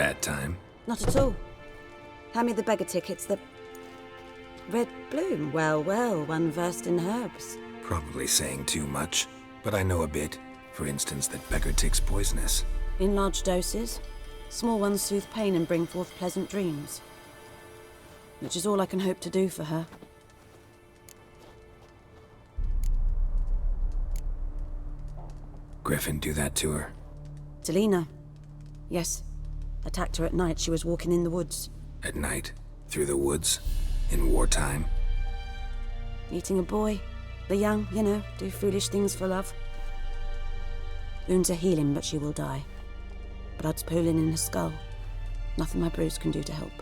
Bad time? Not at all. Hand me the beggar tickets, the... Red bloom. Well, well, one versed in herbs. Probably saying too much, but I know a bit. For instance, that beggar tick's poisonous. In large doses. Small ones soothe pain and bring forth pleasant dreams. Which is all I can hope to do for her. Griffin do that to her? Delina. Yes. Attacked her at night. She was walking in the woods. At night? Through the woods? In wartime? Meeting a boy. The young, you know, do foolish things for love. Wounds are healing, but she will die. Blood's pooling in her skull. Nothing my bruise can do to help.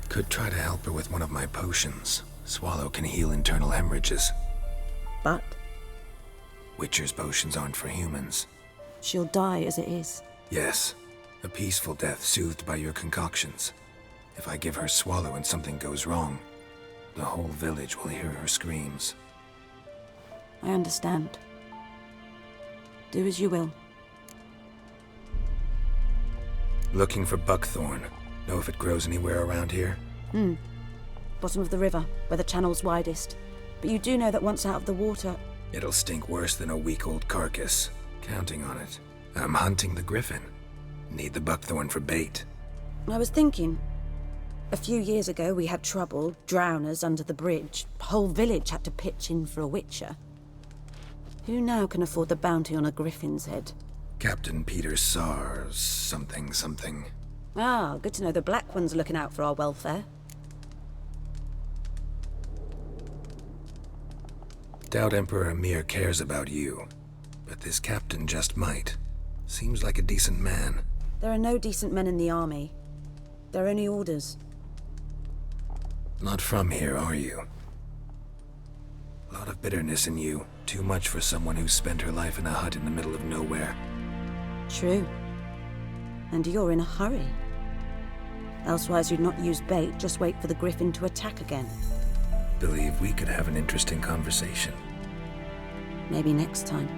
Could try to help her with one of my potions. Swallow can heal internal hemorrhages. But Witcher's potions aren't for humans. she'll die as it is. Yes, a peaceful death soothed by your concoctions. If I give her Swallow and something goes wrong, the whole village will hear her screams. I understand. Do as you will. Looking for buckthorn. Know if it grows anywhere around here? Bottom of the river, where the channel's widest. But you do know that once out of the water... It'll stink worse than a week-old carcass. Counting on it. I'm hunting the griffin. Need the buckthorn for bait. I was thinking... A few years ago we had trouble, drowners under the bridge. Whole village had to pitch in for a witcher. Who now can afford the bounty on a griffin's head? Captain Peter Sars, something. Ah, good to know the Black One's looking out for our welfare. Doubt Emperor Emir cares about you, but this captain just might. Seems like a decent man. There are no decent men in the army. There are only orders. Not from here, are you? A lot of bitterness in you. Too much for someone who spent her life in a hut in the middle of nowhere. True. And you're in a hurry. Elsewise you'd not use bait, just wait for the griffin to attack again. Believe we could have an interesting conversation. Maybe next time.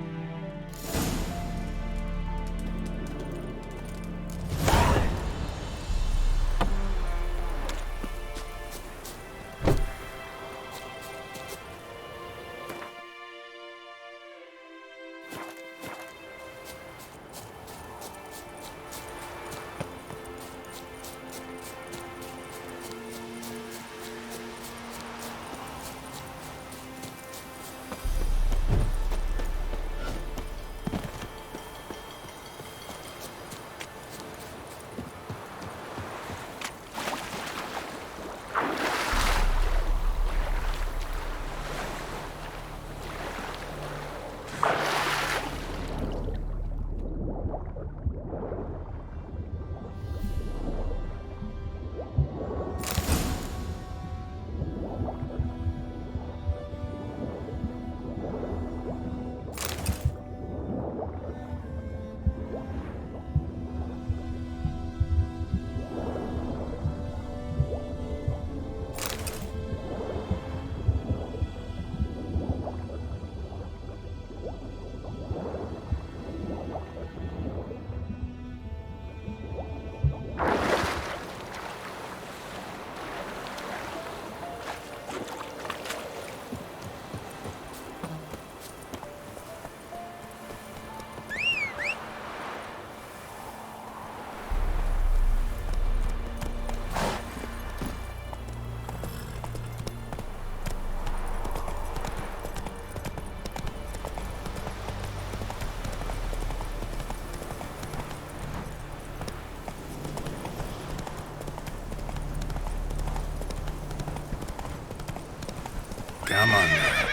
Come on now.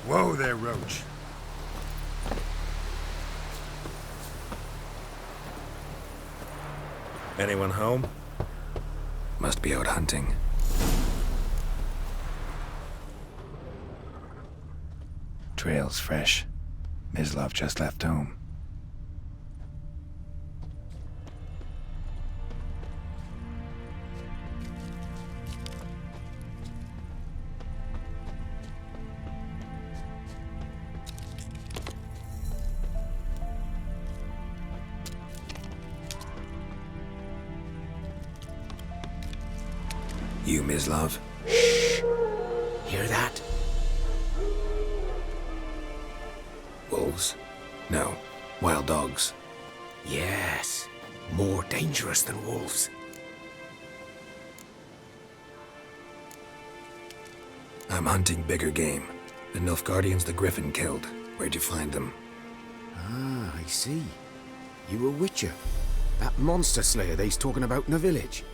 Whoa there, Roach. Anyone home? Must be out hunting. Trail's fresh. Mislov just left home. You, Mislav? Hear that? Wolves? No. Wild dogs. Yes. More dangerous than wolves. I'm hunting bigger game. The Nilfgaardians the Griffin killed. Where'd you find them? Ah, I see. You a witcher. That monster slayer they's talking about in the village.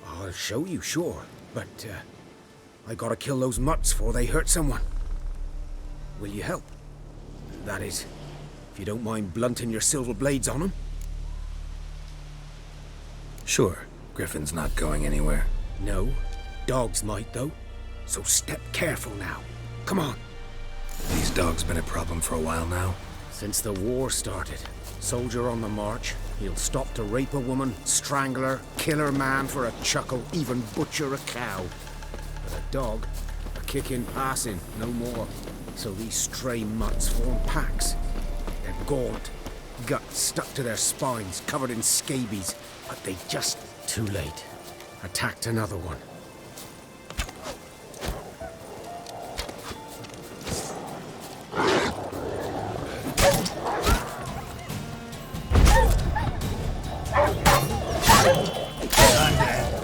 I'll show you, sure. But, I gotta kill those mutts before they hurt someone. Will you help? That is, if you don't mind blunting your silver blades on them. Sure. Griffin's not going anywhere. No. Dogs might, though. So step careful now. Come on. These dogs been a problem for a while now. Since the war started, soldier on the march, he'll stop to rape a woman, strangle her, kill her man for a chuckle, even butcher a cow. But a dog, a kick in passing, no more. So these stray mutts form packs. They're gaunt, guts stuck to their spines, covered in scabies. But they just, too late, attacked another one.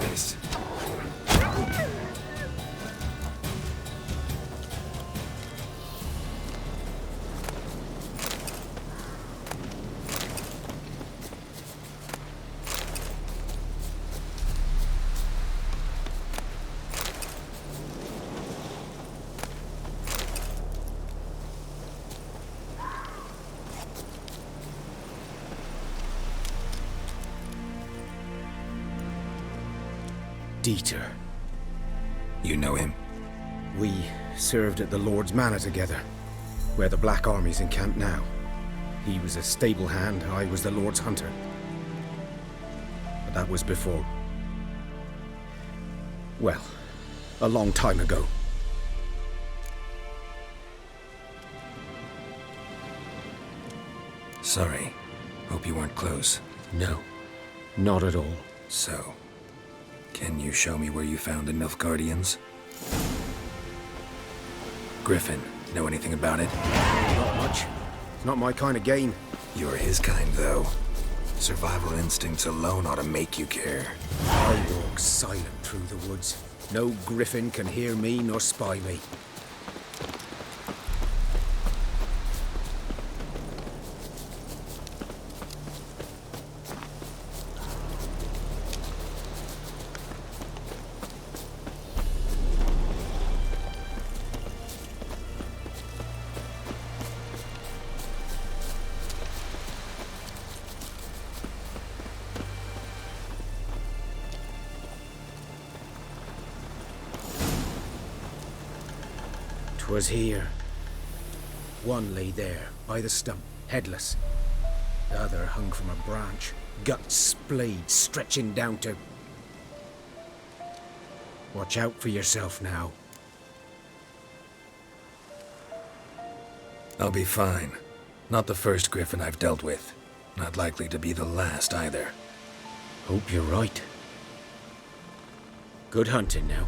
This. Dieter. You know him? We served at the Lord's Manor together, where the Black Army's encamped now. He was a stable hand, I was the Lord's hunter. But that was before... well, a long time ago. Sorry. Hope you weren't close. No, not at all. So, can you show me where you found the Nilfgaardians? Griffin, know anything about it? Not much. It's not my kind of game. You're his kind, though. Survival instincts alone ought to make you care. I walk silent through the woods. No griffin can hear me nor spy me. Was here. One lay there, by the stump, headless. The other hung from a branch, guts splayed, stretching down to... Watch out for yourself now. I'll be fine. Not the first Griffin I've dealt with. Not likely to be the last, either. Hope you're right. Good hunting now.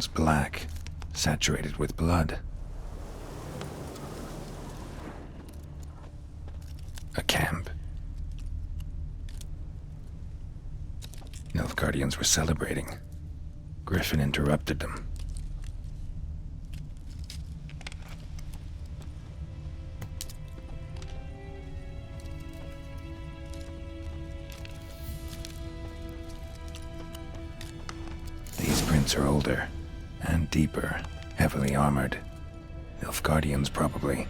wounds black, saturated with blood. A camp. Nilfgaardians were celebrating. Griffin interrupted them. These prints are older and deeper, heavily armored. Nilfgaardians, probably.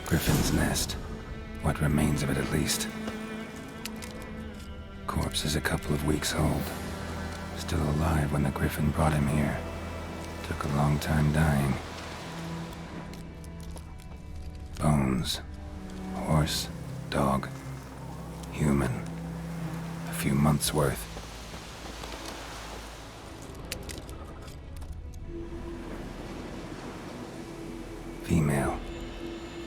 Griffin's nest. What remains of it, at least. Corpse is a couple of weeks old. Still alive when the Griffin brought him here. Took a long time dying. Bones. Horse. Dog. Human. A few months' worth. Female.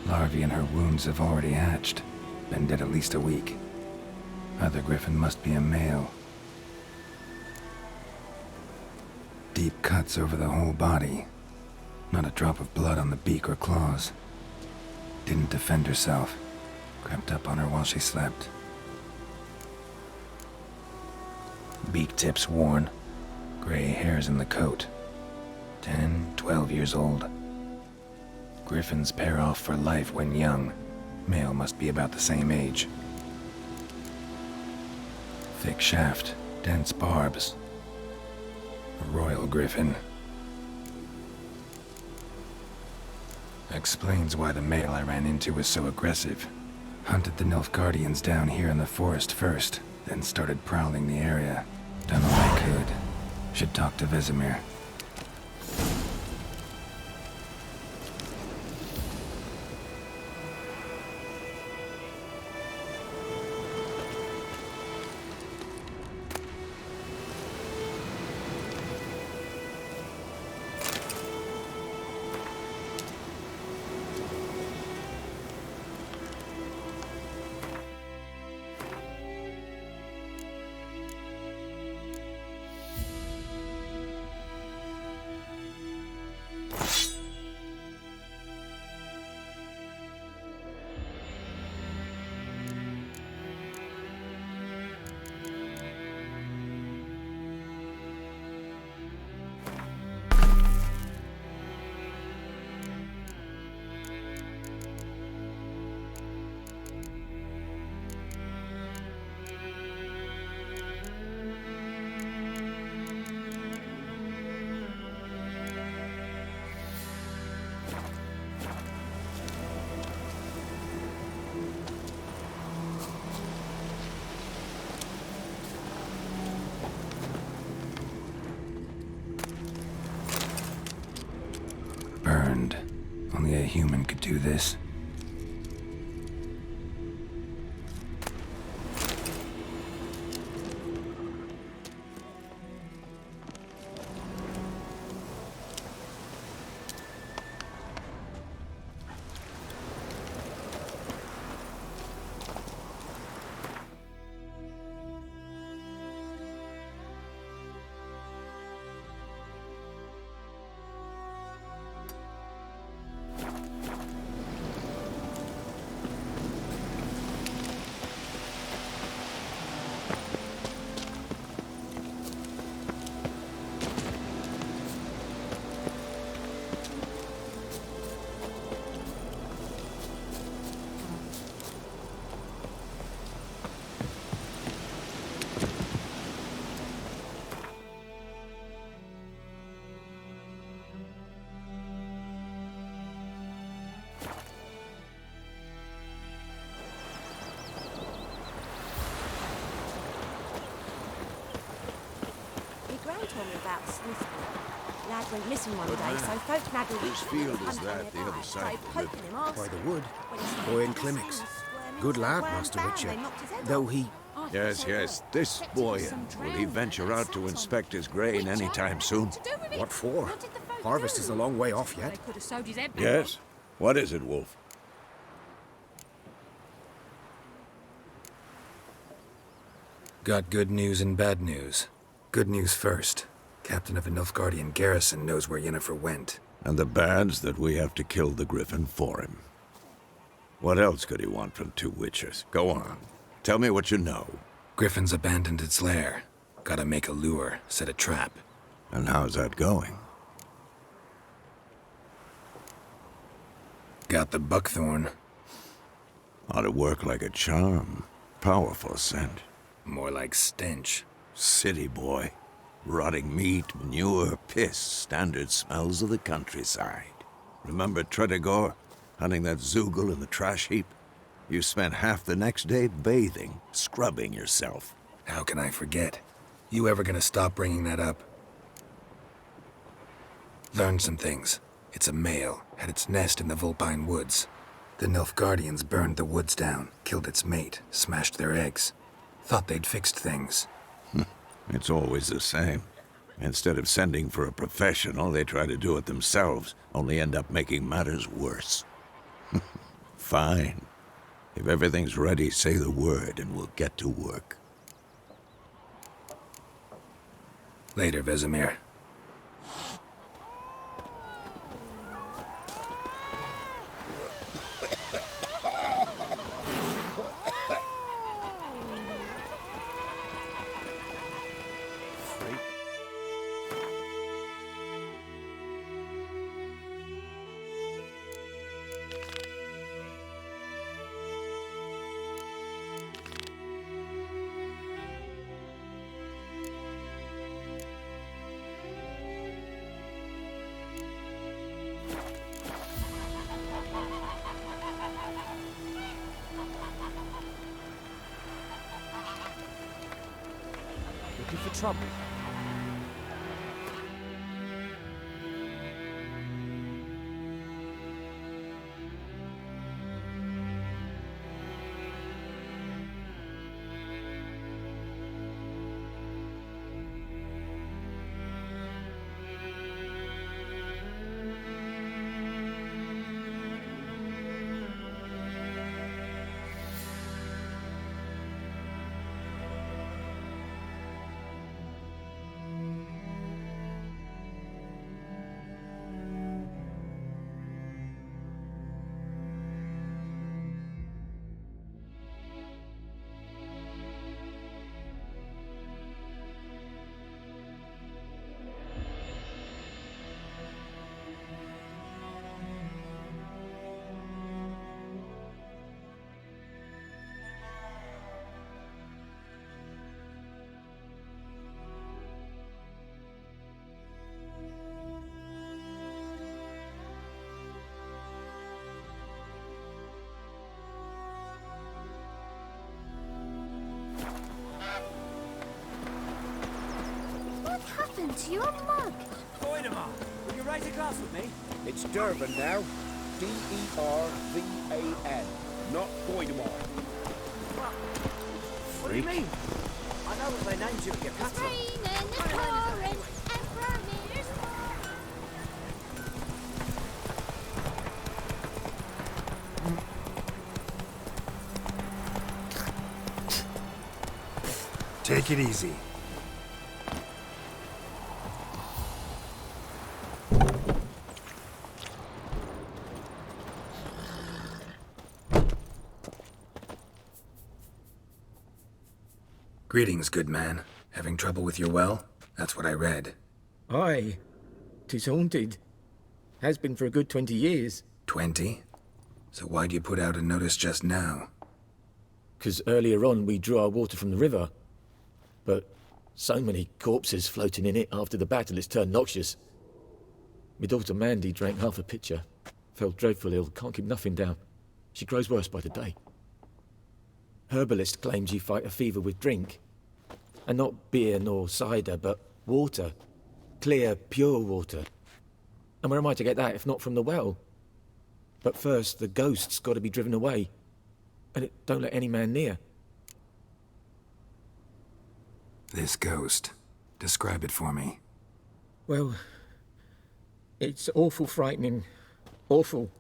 Larvae in her wounds have already hatched. Been dead at least a week. Other Griffin must be a male. Deep cuts over the whole body. Not a drop of blood on the beak or claws. Didn't defend herself. Crept up on her while she slept. Beak tips worn. Gray hairs in the coat. 10, 12 years old. Griffins pair off for life when young. Male must be about the same age. Thick shaft, dense barbs. A royal griffin. Explains why the male I ran into was so aggressive. Hunted the Nilfgaardians down here in the forest first, then started prowling the area. Done all I could. Should talk to Vesemir. Burned. Only a human could do this. told me about Sleuthboy. Lad went missing one day, so folk nagged Whose field is that, the other side of the river? him, By asking. the wood. When he started Boy in hissing clinics. and squirming, Good lad, worms Master down, Witcher. they knocked his head Though off. he... I thought Yes, so, yes, this expected boy, some will he drowned venture man out sat to on inspect him. his grain Witcher? anytime soon? To do with it? What for? What did the folk Harvest do? is a long way off They yet. could have sewed his head back Yes? What is it, Wolf? Got good news and bad news. Good news first. Captain of a Nilfgaardian garrison knows where Yennefer went. And the bad's that we have to kill the Griffin for him. What else could he want from two witches? Go on. Tell me what you know. Griffin's abandoned its lair. Gotta make a lure, set a trap. And how's that going? Got the buckthorn. Ought to work like a charm. Powerful scent. More like stench. City boy. Rotting meat, manure, piss, standard smells of the countryside. Remember Tredegor? Hunting that Zoogle in the trash heap? You spent half the next day bathing, scrubbing yourself. How can I forget? You ever gonna stop bringing that up? Learned some things. It's a male, had its nest in the Vulpine Woods. The Nilfgaardians burned the woods down, killed its mate, smashed their eggs. Thought they'd fixed things. It's always the same. Instead of sending for a professional, they try to do it themselves, only end up making matters worse. Fine. If everything's ready, say the word and we'll get to work. Later, Vesemir. Looking for trouble? What happened to your mug? Voidemar, will you raise a glass with me? It's Durban now. D-E-R-V-A-N. Not Voidemar. What do you mean? I know what they named you at your castle. Rain and the torrent, Emperor Mirror's war. Take it easy. Greetings, good man. Having trouble with your well? That's what I read. Aye. 'Tis haunted. Has been for a good 20 years. 20? So why'd you put out a notice just now? 'Cause earlier on we drew our water from the river. But so many corpses floating in it after the battle it's turned noxious. My daughter Mandy drank half a pitcher. Fell dreadful ill, can't keep nothing down. She grows worse by the day. Herbalist claims you fight a fever with drink. And not beer nor cider, but Water. Clear, pure water. And where am I to get that if not from the well? But first, the ghost's got to be driven away. And it don't let any man near. This ghost. Describe it for me. Well, it's awful frightening. Awful.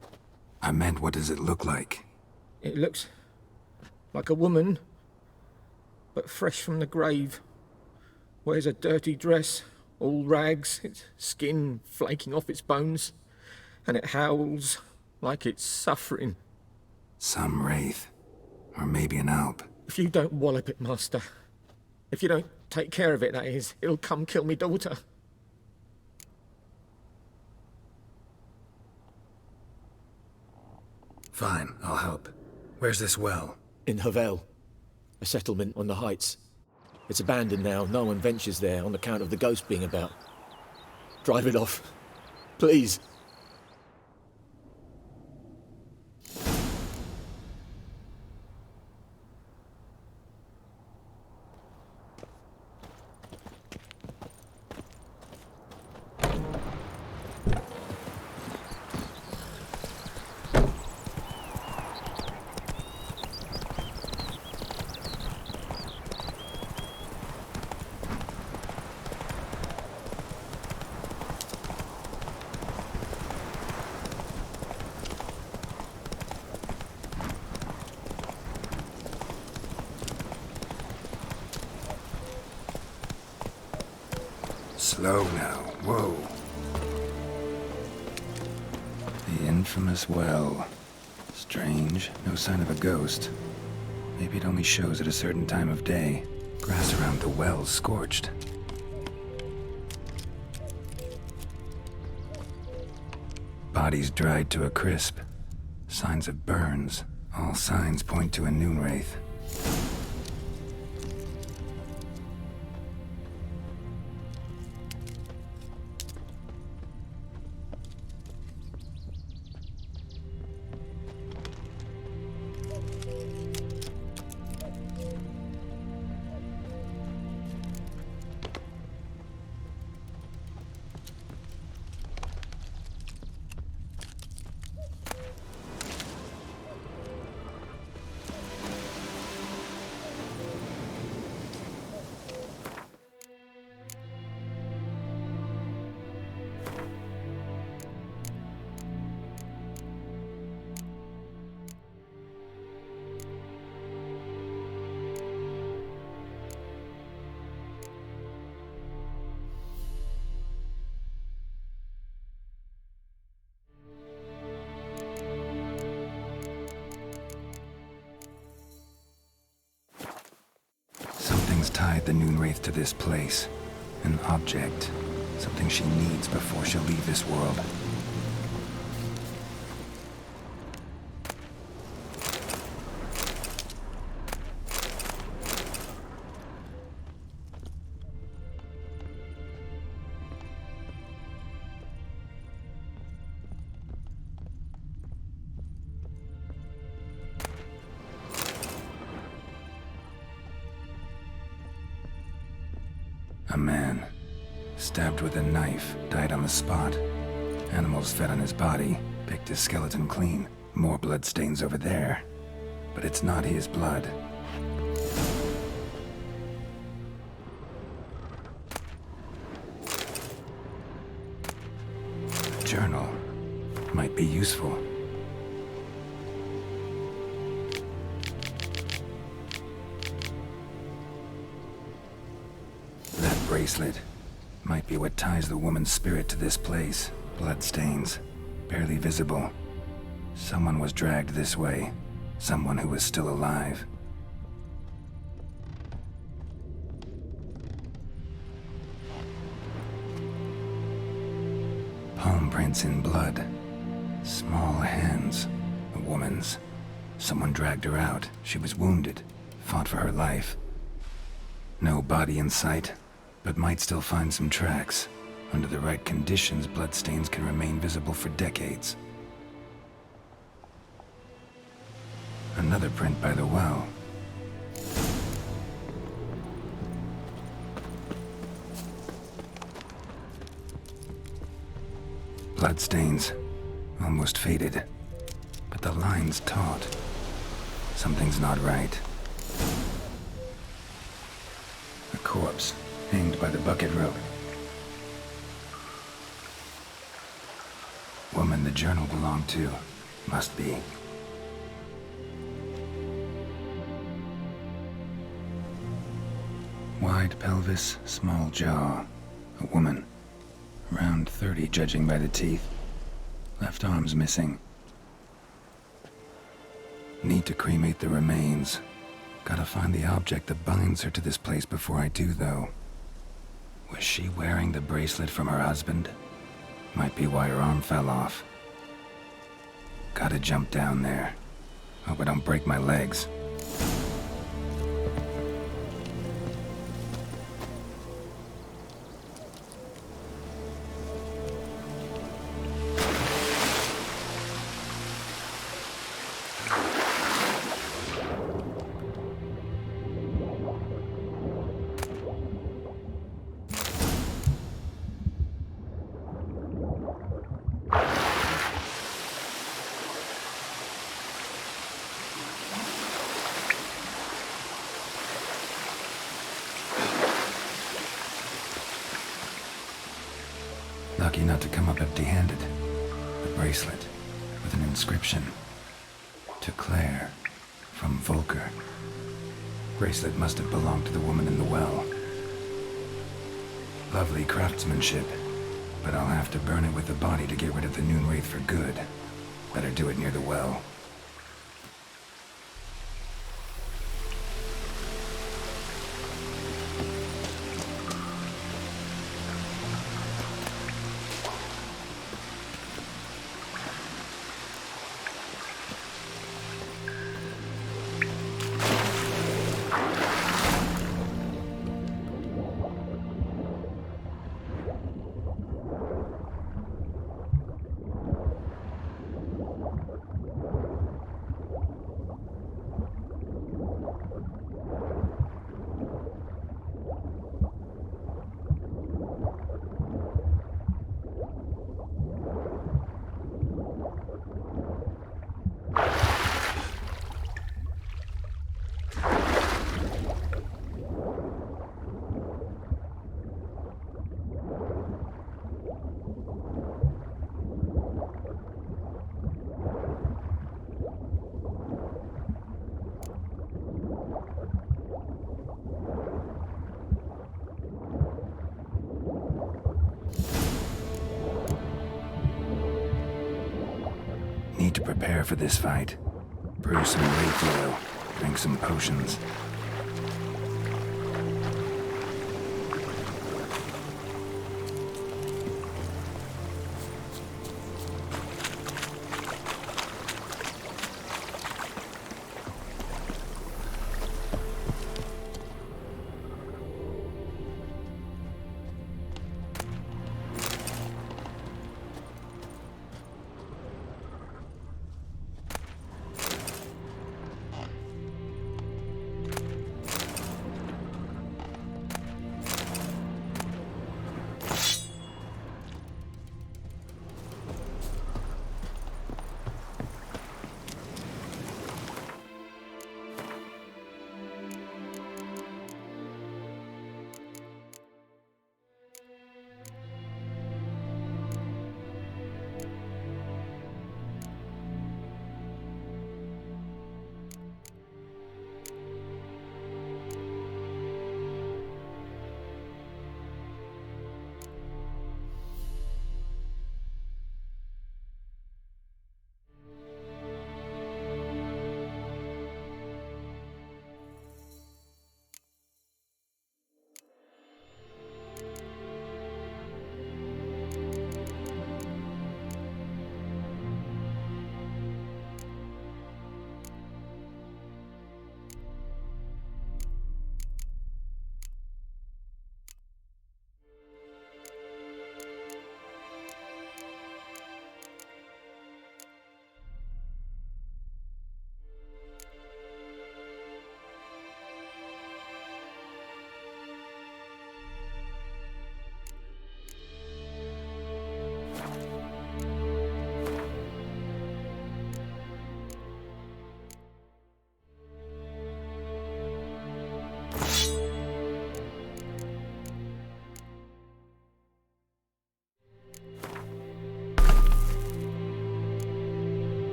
I meant, what does it look like? It looks like a woman, but fresh from the grave. Wears a dirty dress, all rags, its skin flaking off its bones, and it howls like it's suffering. Some wraith. Or maybe an alp. If you don't wallop it, Master, if you don't take care of it, that is, it'll come kill me daughter. Fine, I'll help. Where's this well? In Havel, a settlement on the heights. It's abandoned now. No one ventures there on account of the ghost being about. Drive it off. Please. Slow now. Whoa. The infamous well. Strange. No sign of a ghost. Maybe it only shows at a certain time of day. Grass around the well's scorched. Bodies dried to a crisp. Signs of burns. All signs point to a noon wraith. Something's tied the noon wraith to this place. An object. Something she needs before she'll leave this world. A man, stabbed with a knife, died on the spot. Animals fed on his body, picked his skeleton clean. More bloodstains over there. But it's not his blood. A journal. Might be useful. Bracelet. Might be what ties the woman's spirit to this place. Bloodstains. Barely visible. Someone was dragged this way. Someone who was still alive. Palm prints in blood. Small hands. A woman's. Someone dragged her out. She was wounded. Fought for her life. No body in sight. But might still find some tracks. Under the right conditions, bloodstains can remain visible for decades. Another print by the well. Bloodstains. Almost faded. But the line's taut. Something's not right. A corpse, hanged by the bucket rope. Woman the journal belonged to. Must be. Wide pelvis, small jaw. A woman. Around 30, judging by the teeth. Left arm's missing. Need to cremate the remains. Gotta find the object that binds her to this place before I do, though. Was she wearing the bracelet from her husband? Might be why her arm fell off. Gotta jump down there. Hope I don't break my legs. Lucky not to come up empty-handed. The bracelet, with an inscription. To Claire, from Volker. Bracelet must have belonged to the woman in the well. Lovely craftsmanship, but I'll have to burn it with the body to get rid of the Noon Wraith for good. Better do it near the well. Need to prepare for this fight. Brew some wraith oil, drink some potions.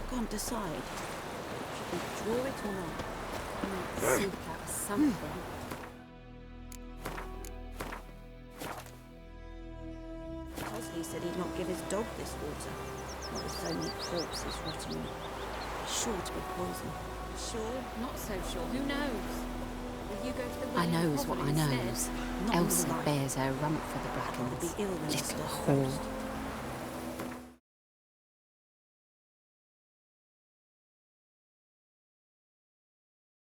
I can't decide. Should we draw it or not? Seek out something. Tosley said he'd not give his dog this water. Not with so many corpses rotting in it. It's sure to be poison. Sure, not so sure. Who knows? Will you go to the I wedding knows what properly I instead? knows. Not in Elsa life. bears her rump for the I'll be Brackens. ill when I Little start whore. first.